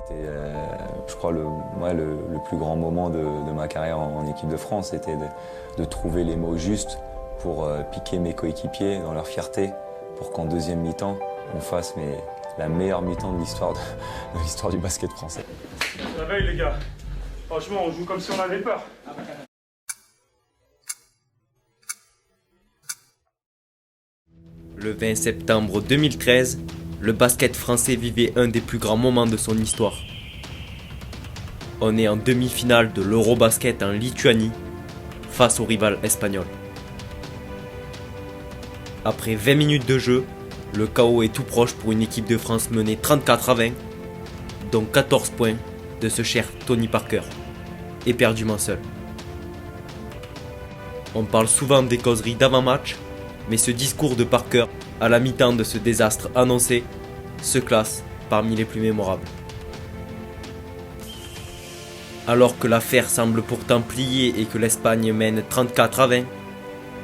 C'était, je crois, le plus grand moment de ma carrière en équipe de France, c'était de trouver les mots justes pour piquer mes coéquipiers dans leur fierté, pour qu'en deuxième mi-temps, on fasse la meilleure mi-temps de l'histoire du basket français. Ça veille les gars, franchement on joue comme si on avait peur. Le 20 septembre 2013, le basket français vivait un des plus grands moments de son histoire. On est en demi-finale de l'Eurobasket en Lituanie, face au rival espagnol. Après 20 minutes de jeu, le chaos est tout proche pour une équipe de France menée 34-20, dont 14 points de ce cher Tony Parker, éperdument seul. On parle souvent des causeries d'avant-match, mais ce discours de Parker, à la mi-temps de ce désastre annoncé, se classe parmi les plus mémorables. Alors que l'affaire semble pourtant pliée et que l'Espagne mène 34-20,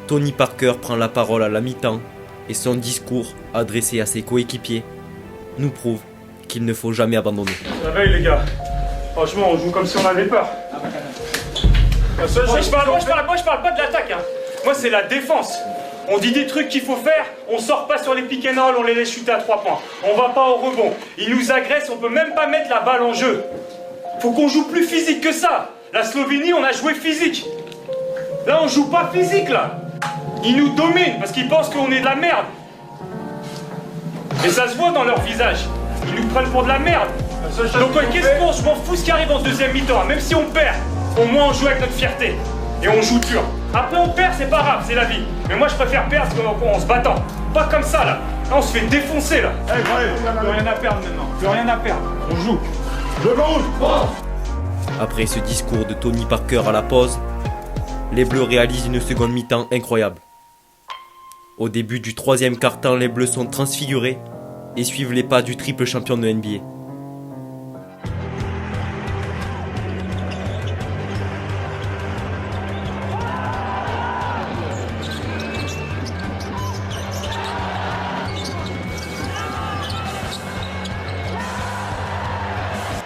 Tony Parker prend la parole à la mi-temps et son discours, adressé à ses coéquipiers, nous prouve qu'il ne faut jamais abandonner. Ça veille les gars, franchement on joue comme si on avait peur. Moi je parle pas de l'attaque, hein. Moi c'est la défense. On dit des trucs qu'il faut faire, on sort pas sur les pick and roll, on les laisse shooter à 3 points. On va pas au rebond. Ils nous agressent, on peut même pas mettre la balle en jeu. Faut qu'on joue plus physique que ça. La Slovénie, on a joué physique. Là, on joue pas physique, là. Ils nous dominent parce qu'ils pensent qu'on est de la merde. Et ça se voit dans leur visage. Ils nous prennent pour de la merde. Donc, qu'est-ce qu'on... Je m'en fous ce qui arrive en deuxième mi-temps. Même si on perd, au moins on joue avec notre fierté. Et on joue dur. Après on perd, c'est pas grave, c'est la vie. Mais moi je préfère perdre en se battant. Pas comme ça là. Là on se fait défoncer là. Allez, plus rien à perdre maintenant. Plus rien à perdre. On joue. Après ce discours de Tony Parker à la pause, les Bleus réalisent une seconde mi-temps incroyable. Au début du troisième quart-temps, les Bleus sont transfigurés et suivent les pas du triple champion de NBA.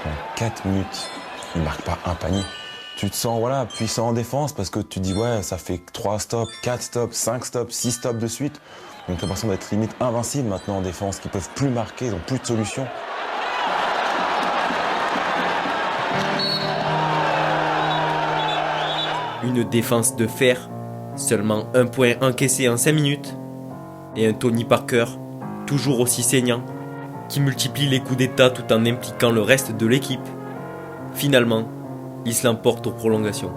En 4 minutes, il ne marque pas un panier. Tu te sens puissant en défense parce que tu dis ouais, ça fait 3 stops, 4 stops, 5 stops, 6 stops de suite. Donc tu as l'impression d'être limite invincible maintenant en défense, qu'ils ne peuvent plus marquer, ils n'ont plus de solution. Une défense de fer, seulement un point encaissé en 5 minutes, et un Tony Parker, toujours aussi saignant, qui multiplie les coups d'état tout en impliquant le reste de l'équipe. Finalement, il se l'emporte aux prolongations.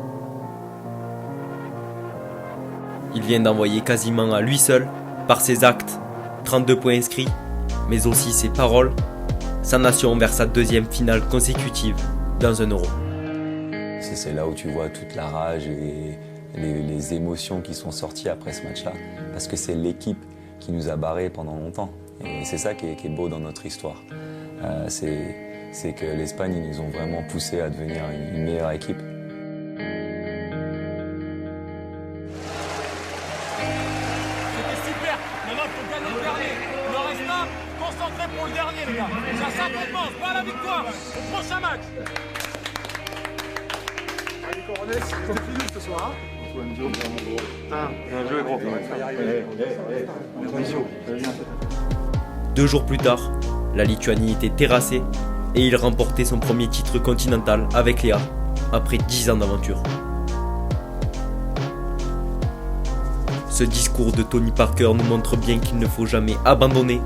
Il vient d'envoyer quasiment à lui seul, par ses actes, 32 points inscrits, mais aussi ses paroles, sa nation vers sa deuxième finale consécutive dans un Euro. C'est là où tu vois toute la rage et les émotions qui sont sorties après ce match-là. Parce que c'est l'équipe qui nous a barrés pendant longtemps. Et c'est ça qui est beau dans notre histoire. C'est que l'Espagne, ils nous ont vraiment poussé à devenir une meilleure équipe. C'était super. Maintenant, il faut gagner le dernier. Il en reste un. Concentré pour le dernier, les gars. C'est ça qu'on pense, pas la victoire. Au prochain match. Allez, Coronel, c'est fini ce soir. Antoine Diop, vraiment gros. Bien joué, gros. 2 jours plus tard, la Lituanie était terrassée et il remportait son premier titre continental avec Léa, après 10 ans d'aventure. Ce discours de Tony Parker nous montre bien qu'il ne faut jamais abandonner,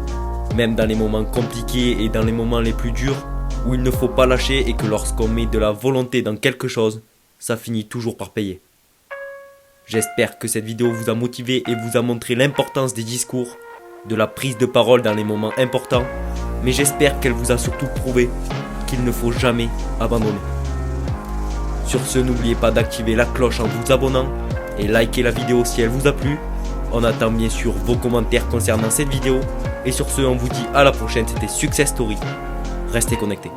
même dans les moments compliqués et dans les moments les plus durs, où il ne faut pas lâcher et que lorsqu'on met de la volonté dans quelque chose, ça finit toujours par payer. J'espère que cette vidéo vous a motivé et vous a montré l'importance des discours, de la prise de parole dans les moments importants, mais j'espère qu'elle vous a surtout prouvé qu'il ne faut jamais abandonner. Sur ce, n'oubliez pas d'activer la cloche en vous abonnant et likez la vidéo si elle vous a plu. On attend bien sûr vos commentaires concernant cette vidéo et sur ce, on vous dit à la prochaine, c'était Success Story. Restez connectés.